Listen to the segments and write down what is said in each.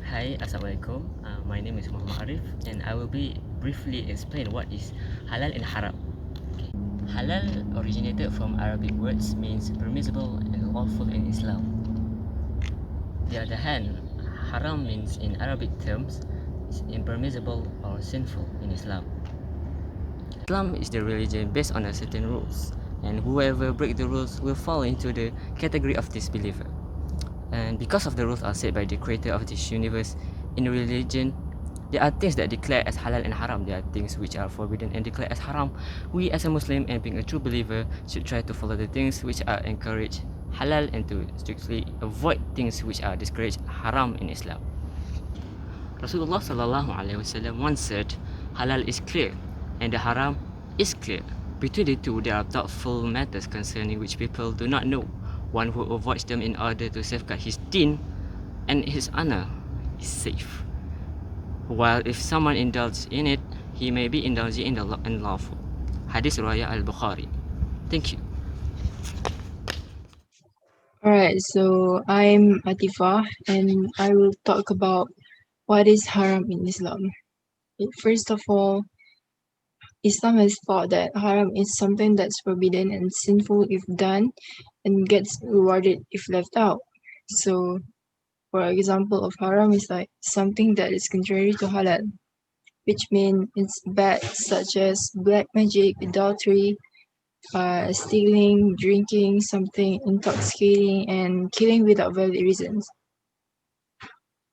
Hi, Assalamualaikum. My name is Muhammad Arif, and I will be briefly explain what is halal and haram. Okay. Halal originated from Arabic words means permissible and lawful in Islam. On the other hand, haram means in Arabic terms is impermissible or sinful in Islam. Islam is the religion based on a certain rules, and whoever break the rules will fall into the category of disbeliever. And because of the rules are set by the creator of this universe, in religion, there are things that declare as halal and haram. There are things which are forbidden and declared as haram. We as a Muslim and being a true believer should try to follow the things which are encouraged halal and to strictly avoid things which are discouraged haram in Islam. Rasulullah sallallahu alaihi wasallam once said, halal is clear and the haram is clear. Between the two, there are doubtful matters concerning which people do not know. One who avoids them in order to safeguard his deen and his honor is safe. While if someone indulges in it, he may be indulging in the unlawful. Hadith Riwayat Al-Bukhari. Thank you. Alright, so I'm Atifa and I will talk about what is haram in Islam. First of all, Islam has taught that haram is something that's forbidden and sinful if done and gets rewarded if left out. So, for example of haram is like something that is contrary to halal, which means it's bad, such as black magic, adultery, stealing, drinking something intoxicating, and killing without valid reasons.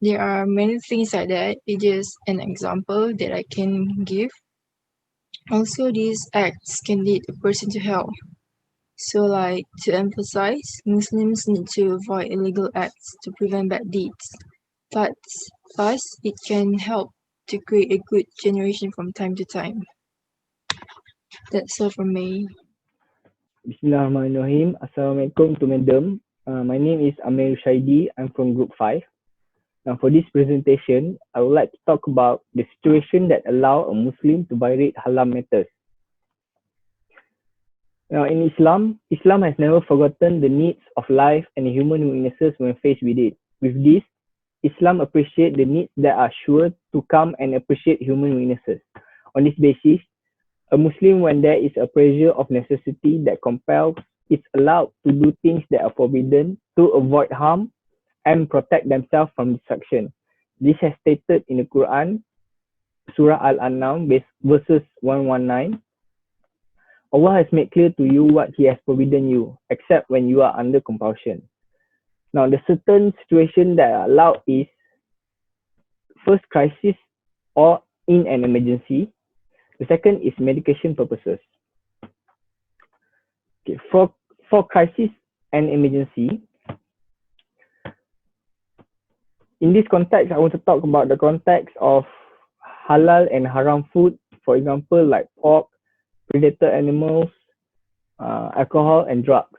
There are many things like that. It is an example that I can give. Also, these acts can lead a person to hell. So, like to emphasize, Muslims need to avoid illegal acts to prevent bad deeds. But plus, it can help to create a good generation from time to time. That's all from me. Bismillahirrahmanirrahim. Assalamualaikum to Madam. My name is Amir Shaidi. I'm from Group 5. Now, for this presentation, I would like to talk about the situation that allow a Muslim to violate halal matters. Now, in Islam, Islam has never forgotten the needs of life and human weaknesses when faced with it. With this, Islam appreciates the needs that are sure to come and appreciate human weaknesses. On this basis, a Muslim, when there is a pressure of necessity that compels, is allowed to do things that are forbidden to avoid harm and protect themselves from destruction. This has stated in the Quran, Surah Al-An'am, verses 119. Allah has made clear to you what He has forbidden you, except when you are under compulsion. Now, the certain situation that are allowed is first crisis or in an emergency. The second is medication purposes. Okay, for crisis and emergency, in this context, I want to talk about the context of halal and haram food, for example, like pork, predator animals, alcohol, and drugs.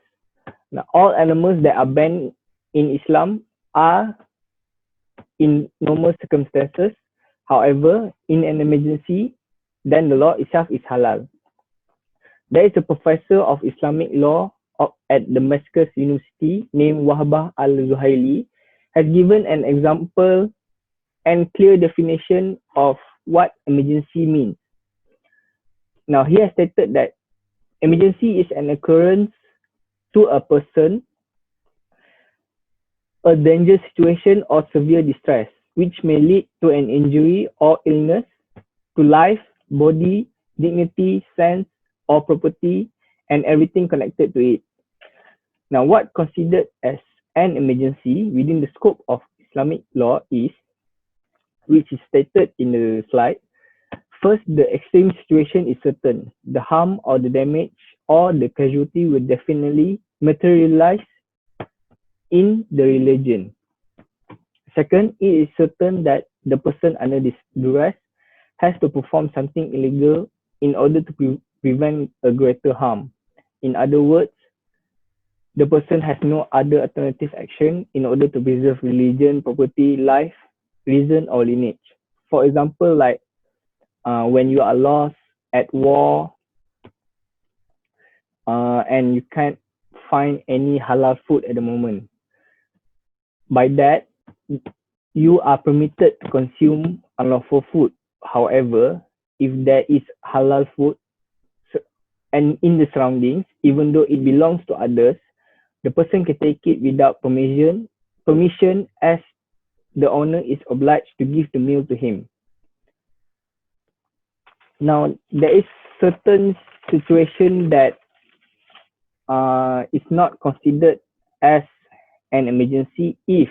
Now, all animals that are banned in Islam are in normal circumstances. However, in an emergency, then the law itself is halal. There is a professor of Islamic law at Damascus University named Wahbah Al-Zuhaili has given an example and clear definition of what emergency means. Now, he has stated that emergency is an occurrence to a person, a dangerous situation or severe distress, which may lead to an injury or illness to life, body, dignity, sense, or property, and everything connected to it. Now, what considered as an emergency within the scope of Islamic law is, which is stated in the slide, first, the extreme situation is certain. The harm or the damage or the casualty will definitely materialize in the religion. Second, it is certain that the person under this duress has to perform something illegal in order to prevent a greater harm. In other words, the person has no other alternative action in order to preserve religion, property, life, reason, or lineage. For example, like when you are lost at war and you can't find any halal food at the moment. By that, you are permitted to consume unlawful food. However, if there is halal food and in the surroundings, even though it belongs to others, the person can take it without permission as the owner is obliged to give the meal to him. Now, there is certain situation that is not considered as an emergency if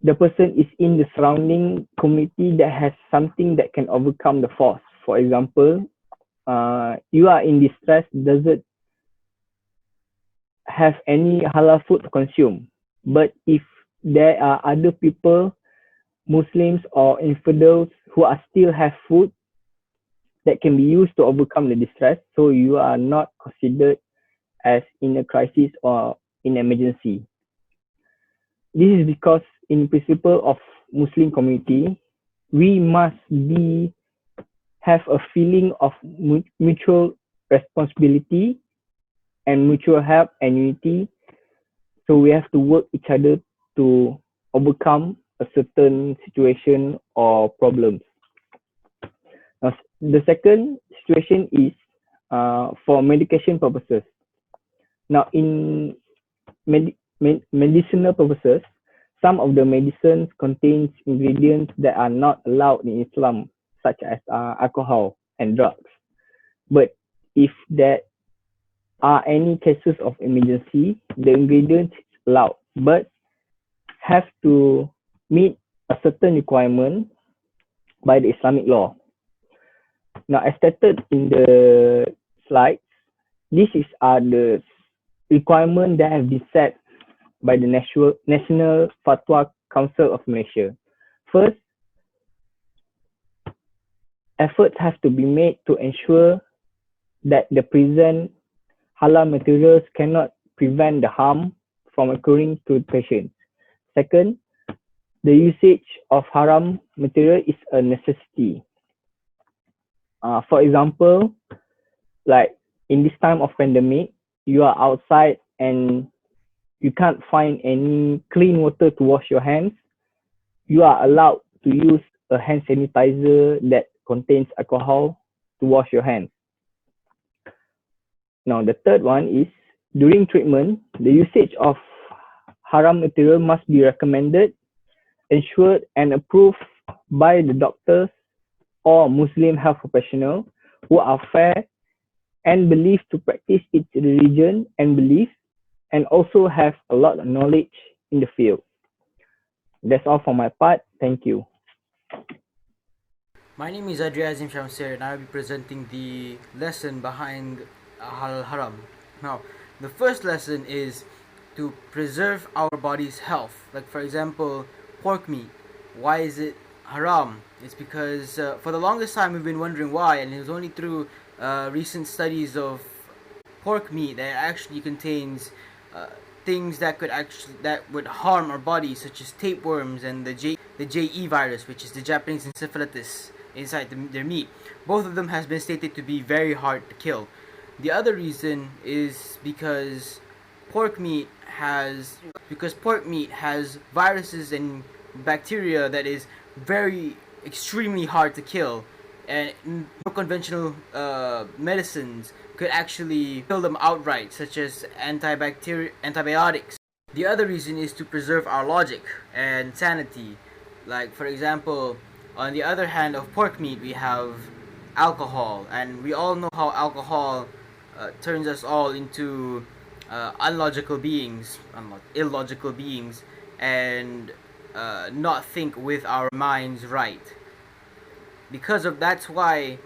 the person is in the surrounding community that has something that can overcome the force. For example, you are in distress, doesn't have any halal food to consume. But if there are other people, Muslims or infidels who are still have food that can be used to overcome the distress, so you are not considered as in a crisis or in emergency. This is because in principle of Muslim community, we must have a feeling of mutual responsibility and mutual help and unity. So we have to work each other to overcome a certain situation or problems. Now, the second situation is for medication purposes. Now, in medicinal purposes, some of the medicines contains ingredients that are not allowed in Islam, such as alcohol and drugs. But if there are any cases of emergency, the ingredients allowed, but have to meet a certain requirement by the Islamic law. Now, as stated in the slides, this is the requirement that have been set by the National Fatwa Council of Malaysia. First, efforts have to be made to ensure that the present halal materials cannot prevent the harm from occurring to patients. Second, the usage of haram material is a necessity. For example, like in this time of pandemic, you are outside and you can't find any clean water to wash your hands. You are allowed to use a hand sanitizer that contains alcohol to wash your hands. Now, the third one is during treatment, the usage of haram material must be recommended, ensured, and approved by the doctors or Muslim health professional who are fair and believed to practice its religion and beliefs and also have a lot of knowledge in the field. That's all for my part. Thank you. My name is Adri Azim Shamsir and I will be presenting the lesson behind Halal Haram. Now, the first lesson is to preserve our body's health. Like for example, pork meat. Why is it haram? It's because for the longest time we've been wondering why, and it was only through recent studies of pork meat that actually contains things that would harm our body, such as tapeworms and the JE virus, which is the Japanese encephalitis, inside their meat. Both of them has been stated to be very hard to kill. The other reason is because pork meat has viruses and bacteria that is very extremely hard to kill, and no conventional medicines could actually kill them outright, such as antibiotics. The other reason is to preserve our logic and sanity. Like for example, on the other hand of pork meat, we have alcohol, and we all know how alcohol turns us all into illogical beings, and not think with our minds right. Because of that's why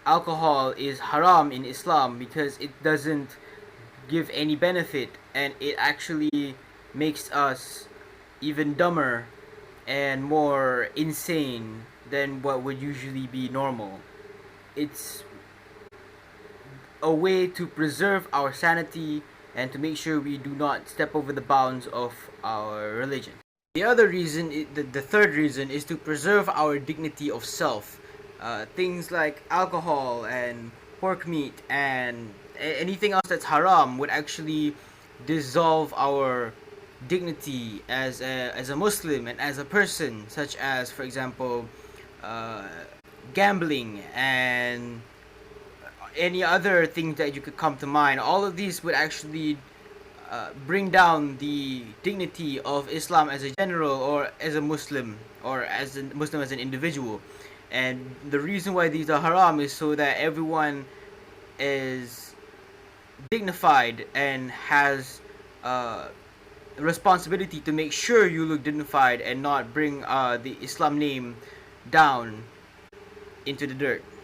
alcohol is haram in Islam, because it doesn't give any benefit and it actually makes us even dumber and more insane than what would usually be normal. It's a way to preserve our sanity and to make sure we do not step over the bounds of our religion. The other reason, the third reason, is to preserve our dignity of self. Things like alcohol and pork meat and anything else that's haram would actually dissolve our dignity as a Muslim and as a person, such as, for example, gambling and any other things that you could come to mind. All of these would actually bring down the dignity of Islam as a general, or as a Muslim, or as a Muslim as an individual. And the reason why these are haram is so that everyone is dignified and has responsibility to make sure you look dignified and not bring the Islam name down into the dirt.